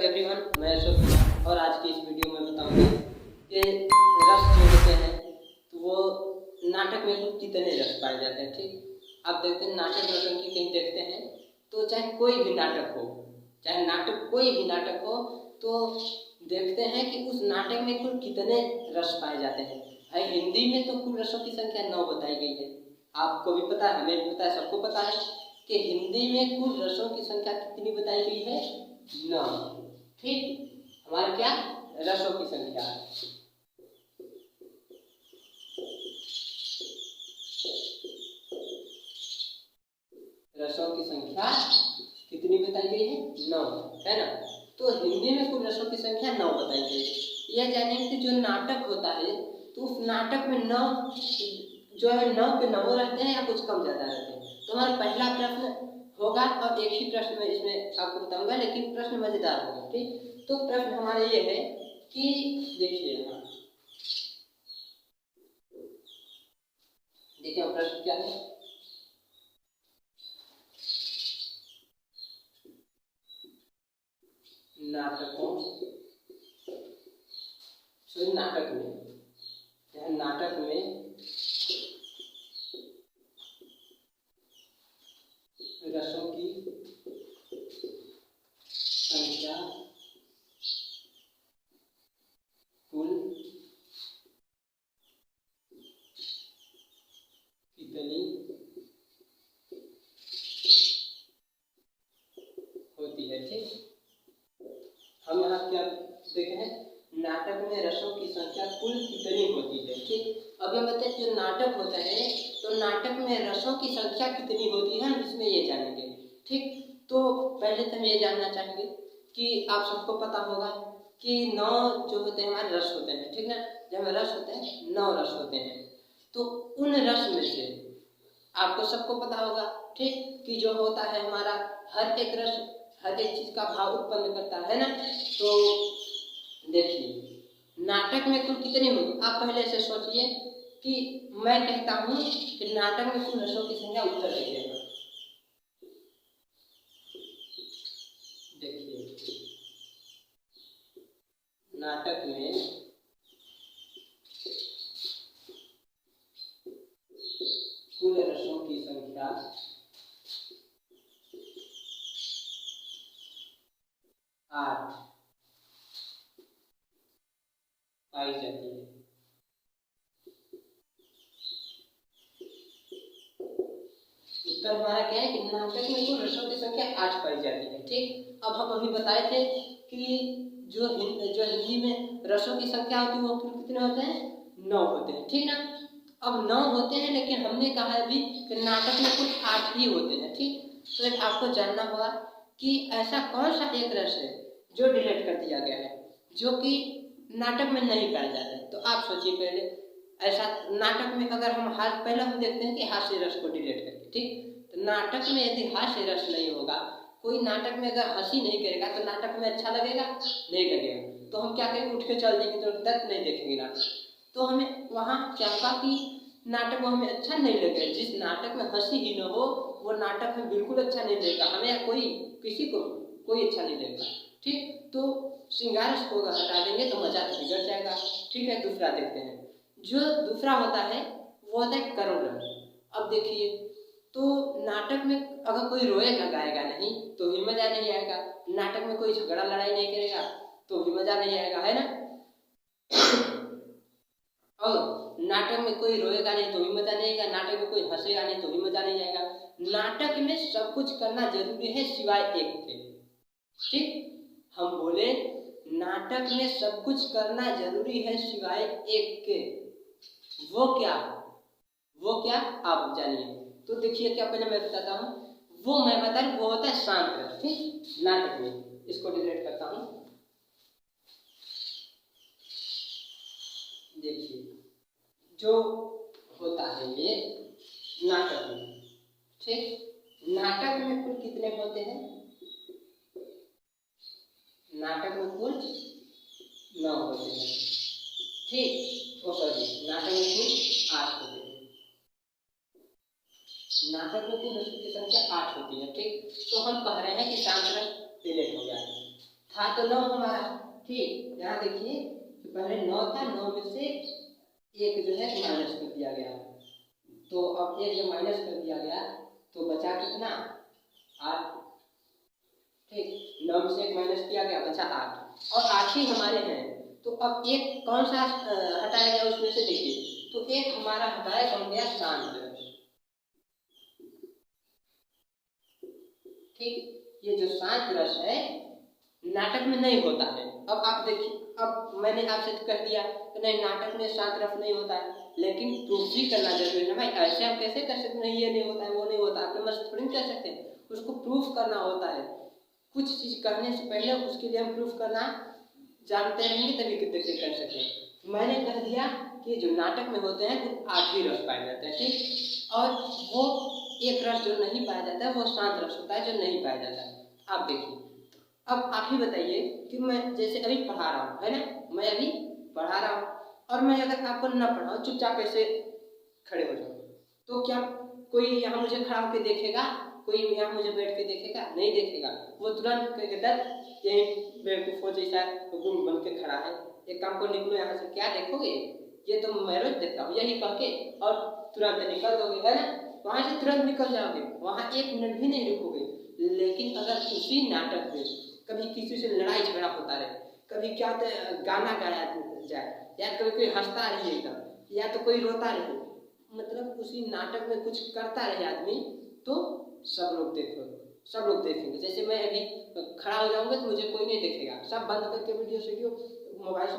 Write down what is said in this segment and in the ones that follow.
Everyone, मैं अशोक कुमार और आज की इस वीडियो में बताऊंगा कि रस जो होते हैं तो वो नाटक में कुल कितने रस पाए जाते हैं। ठीक, आप देखते हैं नाटक नौटंकी कहीं देखते हैं तो चाहे कोई भी नाटक हो, कोई भी नाटक हो तो देखते हैं कि उस नाटक में कुल कितने रस पाए जाते हैं। भाई हिंदी में तो कुल रसों की संख्या 9 बताई गई है। आपको भी पता है, हमें भी पता है, सबको पता है कि हिंदी में कुल रसों की संख्या कितनी बताई गई है? 9। ठीक, हमारा क्या रसों की संख्या, रसों की संख्या कितनी बताई गई है? 9, है ना। तो हिंदी में कुल रसों की संख्या 9 बताई गई है। यह जानिए कि जो नाटक होता है तो उस नाटक में 9 जो है 9 के 9 रहते हैं या कुछ कम ज्यादा रहते हैं। तो हमारा पहला प्रश्न होगा और एक ही प्रश्न में इसमें आपको बताऊंगा, लेकिन प्रश्न मजेदार होगा। ठीक, तो प्रश्न हमारा ये है कि देखिए यहाँ देखिए प्रश्न क्या है। नाटक में रसों की संख्या कुल कितनी होती है? ठीक, हम यहाँ क्या देखे हैं, नाटक में रसों की संख्या कुल कितनी होती है। ठीक, अब ये बताइए जो नाटक होता है तो नाटक में रसों की संख्या कितनी होती है, हम इसमें ये जानेंगे। ठीक, तो पहले तो हम ये जानना चाहेंगे कि आप सबको पता होगा कि 9 जो होते हैं हमारे रस होते हैं। ठीक ना, जब हमें रस होते हैं 9 रस होते हैं, तो उन रस में से आपको सबको पता होगा ठीक कि जो होता है हमारा हर एक रस हर एक चीज का भाव उत्पन्न करता है ना। तो देखिए नाटक में कुल कितनी होगी, आप पहले से सोचिए कि मैं कहता हूं कि नाटक में कुल रसों की संख्या उत्तर दीजिएगा। देखिए नाटक में कुल रसों की संख्या 8 पाई जाती है। उत्तर हमारा क्या है कि नाटक में कुल रसों की संख्या 8 पाई जाती है। ठीक, अब हम अभी बताए थे कि जो हिंदी में रसों की संख्या होती है वो कुल कितने होते हैं? 9 होते हैं। ठीक ना, अब 9 होते हैं लेकिन हमने कहा है अभी कि नाटक में कुल 8 ही होते हैं। ठीक, तो आपको जानना होगा कि ऐसा कौन सा एक रस है जो डिलीट कर दिया गया है, जो कि नाटक में नहीं पाया जाता है। तो आप सोचिए पहले, ऐसा नाटक में अगर हम पहले हम देखते हैं कि हास्य रस को डिलीट करके। ठीक, तो नाटक में यदि हास्य रस नहीं होगा, कोई नाटक में अगर हंसी नहीं करेगा तो नाटक में अच्छा लगेगा? नहीं लगेगा। तो हम क्या करेंगे, उठ के चल देंगे, तो तक नहीं देखेंगे नाटक। तो हमें वहाँ क्या होगा कि नाटक में हमें अच्छा नहीं लगेगा। जिस नाटक में हंसी ही न हो वो नाटक में बिल्कुल अच्छा नहीं लगेगा हमें, कोई किसी को कोई अच्छा नहीं लगेगा। ठीक, तो श्रृंगार को हटा देंगे तो मजा बिगड़ जाएगा। ठीक है, दूसरा देखते हैं। जो दूसरा होता है वो होता है करुण रस। अब देखिए तो नाटक में अगर कोई रोएगा गाएगा नहीं तो भी मजा नहीं आएगा, नाटक में कोई झगड़ा लड़ाई नहीं करेगा तो भी मजा नहीं आएगा, है ना। और नाटक में कोई रोएगा नहीं तो भी मजा नहीं आएगा, नाटक में कोई हंसेगा नहीं तो भी मजा नहीं आएगा। नाटक में सब कुछ करना जरूरी है सिवाय एक के। ठीक, हम बोले नाटक में सब कुछ करना जरूरी है सिवाय एक के। वो क्या आप जानिए। तो देखिए क्या, पहले मैं बताता हूँ, वो मैं बता रहा हूँ, वो होता है शांत रस। ठीक, नाटक में इसको डिलीट करता हूँ। देखिए जो होता है ये नाटक में, ठीक, नाटक में कुल कितने होते हैं? नाटक में कुल 9 होते हैं। ठीक, सॉरी, नाटक में कुल 8 होते हैं। नाटक में कुल रसों की संख्या 8 होती है। ठीक, तो हम कह रहे हैं कि शांत रस डिलीट हो गया। था तो 9 हमारा, ठीक। यहाँ देखिए तो पहले 9 था, 9 में से एक जो है माइनस कर दिया गया, तो अब एक जब माइनस कर दिया गया तो बचा कितना, 8, ठीक। 9 में से एक माइनस किया गया, बचा 8, और 8 ही हमारे हैं। तो अब एक कौन सा हटाया गया उसमें से, देखिए तो एक हमारा हटाया कौन गया, शांत रस, ठीक। ये जो शांत रस है नाटक में नहीं होता है। अब आप देखिए, अब मैंने आपसे कह दिया कि नहीं नाटक में शांत रस नहीं होता है, लेकिन प्रूफ भी करना जरूरी है ना भाई। ऐसे हम कैसे कर सकते, नहीं ये नहीं होता है वो नहीं होता है, अपने मन से थोड़ी नहीं कह सकते, उसको प्रूफ करना होता है। कुछ चीज कहने से पहले उसके लिए हम प्रूफ करना जानते रहेंगे तभी कैसे कर सकते हैं। मैंने कह दिया कि जो नाटक में होते हैं वो 8 ही रस पाए जाते हैं, ठीक। और वो एक रस जो नहीं पाया जाता है वो शांत रस होता है जो नहीं पाया जाता है। आप देखिए, अब आप ही बताइए कि मैं जैसे अभी पढ़ा रहा हूँ, है ना, मैं अभी पढ़ा रहा हूँ और मैं अगर आपको न पढ़ाऊँ, चुपचाप ऐसे खड़े हो जाऊँ, तो क्या कोई यहाँ मुझे खड़ा होकर देखेगा, कोई यहाँ मुझे बैठ के देखेगा, नहीं देखेगा। वो तुरंत कहेगा यही बेवकूफों जैसा गुम बन के खड़ा है, एक काम को निकलो यहाँ से, क्या देखोगे, ये तो मैं रोज देखता हूँ, यही कह के और तुरंत निकल दोगे, है ना, वहां से तुरंत निकल जाओगे, वहां 1 मिनट भी नहीं रुकोगे। लेकिन अगर उसी नाटक में कभी किसी से लड़ाई झगड़ा होता रहे, कभी क्या गाना गाया जाए, या कभी कोई हंसता रहे एकदम, या तो कोई रोता रहे, मतलब उसी नाटक में कुछ करता रहे आदमी, तो सब लोग देखेंगे। जैसे मैं अभी खड़ा हो जाऊंगा तो मुझे कोई नहीं देखेगा, सब बंद करके वीडियो मोबाइल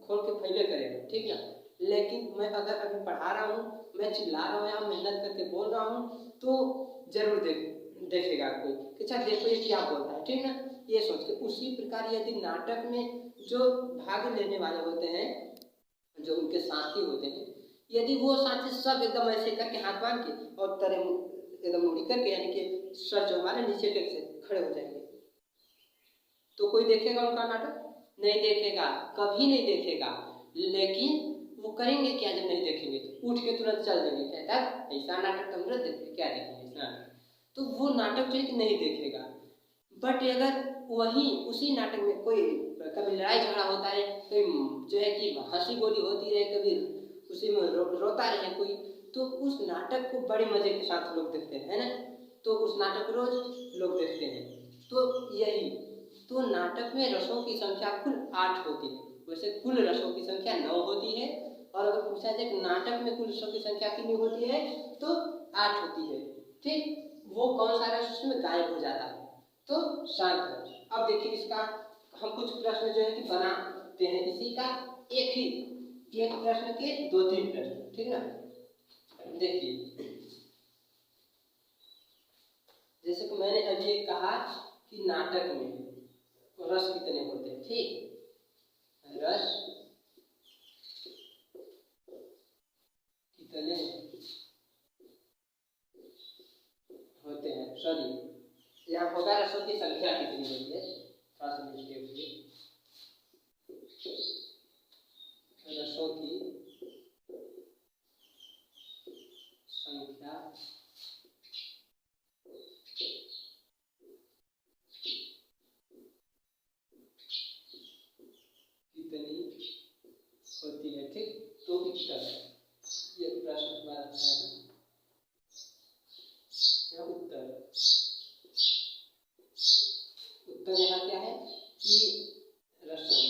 खोल के फैले करेगा, ठीक ना। लेकिन मैं अगर अभी पढ़ा रहा हूँ, मैं चिल्ला रहा हूँ या मेहनत करके बोल रहा हूँ, तो जरूर देखेगा कोई कि अच्छा देखो ये क्या बोलता है, ठीक ना, ये सोच के। उसी प्रकार यदि नाटक में जो भाग लेने वाले होते हैं, जो उनके साथी होते हैं, यदि वो साथी सब एकदम ऐसे करके हाथ बांध के और तरह एकदम मुड़ी करके, यानी कि सर जो हमारे नीचे के से खड़े हो जाएंगे, तो कोई देखेगा उनका नाटक, नहीं देखेगा, कभी नहीं देखेगा। लेकिन वो करेंगे क्या, जब नहीं देखेंगे तो उठ के तुरंत चल देंगे, कहता ऐसा नाटक तुम मत देखे, क्या देखेंगे इस नाटक, तो वो नाटक जो है कि नहीं देखेगा। बट अगर वही उसी नाटक में कोई कभी लड़ाई झगड़ा होता है, कोई जो है कि हंसी बोली होती है, कभी उसी में रोता रहे कोई, तो उस नाटक को बड़े मजे के साथ लोग देखते हैं, है ना, तो उस नाटक को रोज लोग देखते हैं। तो यही तो नाटक में रसों की संख्या कुल 8 होती है, वैसे कुल रसों की संख्या 9 होती है। और अगर पूछा जाए कि नाटक में कुल रसों की संख्या कितनी होती है, तो 8 होती है, ठीक। वो कौन सा रस उसमें गायब हो जाता है, तो शांत रस। अब देखिए इसका हम कुछ प्रश्न जो है कि बनाते हैं, इसी का एक प्रश्न के 2-3 प्रश्न, ठीक ना। देखिए जैसे कि मैंने अभी कहा कि नाटक में रस कितने होते हैं, ठीक, रस कितने होते हैं, सॉरी यहाँ होगा रसों की संख्या कितनी होती है, थोड़ा सा मिस्टेक हुई, रसों की संख्या कितनी होती है, ठीक। तो उत्तर, ये प्रश्न हमारा है या उत्तर यहाँ क्या है कि रसों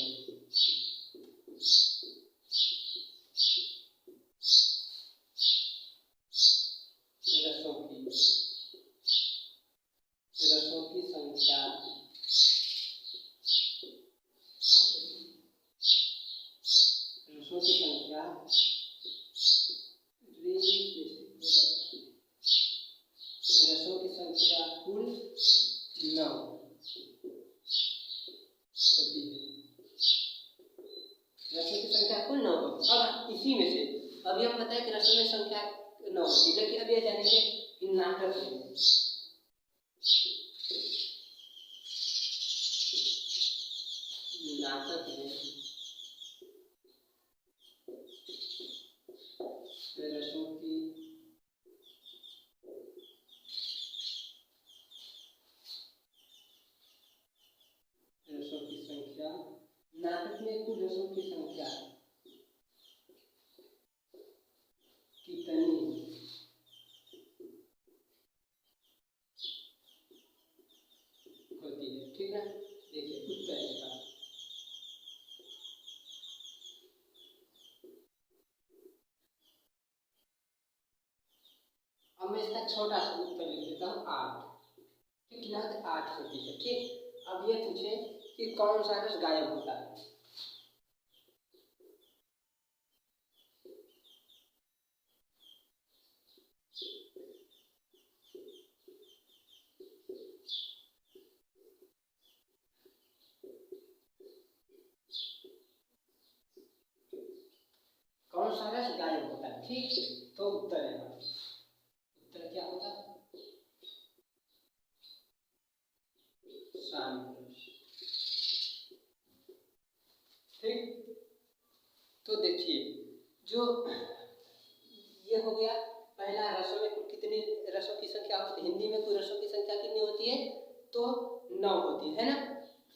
की संख्या कुल 9 होती है, रसों की संख्या कुल 9 होती है। अब इसी में से अभी हम बताएं कि रसों में संख्या 9 होती है, लेकिन अभी यह जानेंगे कि नाटक में रसों की संख्या, नाटक में कुल रसों की संख्या कितनी होती है, ठीक है। देखिए उत्तर इसका, अब मैं इसका छोटा सा उत्तर लिख देता हूँ 8, कितना 8 होती है, ठीक। अब ये पूछे कि कौन सा रस गायब होता है, कौन सा रस गायब होता है, ठीक। तो उत्तर है, उत्तर क्या होगा, शांत रस, ठीक। तो देखिए जो ये हो गया पहला, रसों में कुल कितनी रसों की संख्या होती है, हिंदी में कुल रसों की संख्या कितनी होती है, तो 9 होती है ना।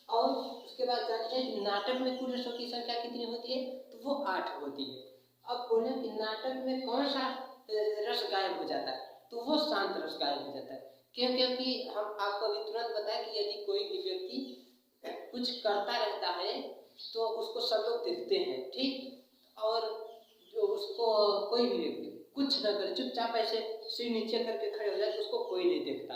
और उसके बाद जानते हैं नाटक में कुल रसों की संख्या कितनी होती है, तो वो 8 होती है। अब बोले कि नाटक में कौन सा रस गायब हो जाता है, तो वो शांत रस गायब हो जाता है। क्यों, क्योंकि हम आपको अभी तुरंत बताएं कि यदि कोई भी व्यक्ति कुछ करता रहता है तो उसको सब लोग देखते हैं, ठीक। और जो उसको कोई भी व्यक्ति कुछ न करे, चुपचाप ऐसे सिर नीचे करके खड़े हो जाए तो उसको कोई नहीं देखता।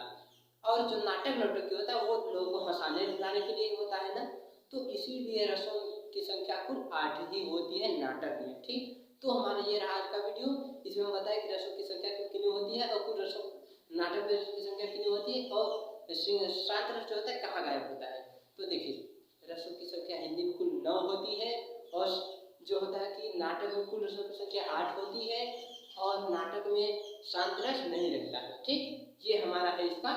और जो नाटक नौटंकी होता है वो लोगों को हंसाने रुलाने के लिए होता है ना, तो इसीलिए रसों की संख्या कुल 8 ही होती है नाटक में, ठीक। तो हमारा ये रहा आज का वीडियो, इसमें हम बताया कि रसों की संख्या कितनी होती है और कुल रसों नाटक में रसों की संख्या कितनी होती है, और शांत रस जो होता है कहाँ गायब होता है। तो देखिए रसों की संख्या हिंदी में कुल 9 होती है, और जो होता है कि नाटक में कुल रसों की संख्या 8 होती है, और नाटक में शांत रस नहीं रहता है, ठीक। ये हमारा है इसका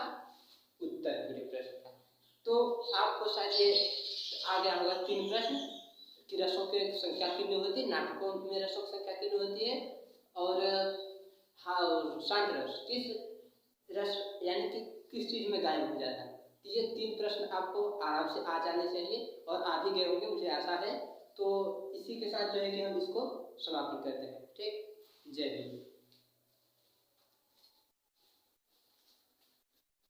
उत्तर पूरे प्रश्न का। तो आपको शायद ये आ गया होगा 3 प्रश्न कि रसों की संख्या कितनी होती है, नाटकों में रसों की संख्या कितनी होती है, और हाँ शांत रस किस रस यानी कि किस चीज में गायब हो जाता है। तो ये 3 प्रश्न आपको आराम से आ जाने चाहिए और आ भी गए होंगे, मुझे आशा है। तो इसी के साथ जो है कि हम इसको समाप्त करते हैं, ठीक। जय हिंद।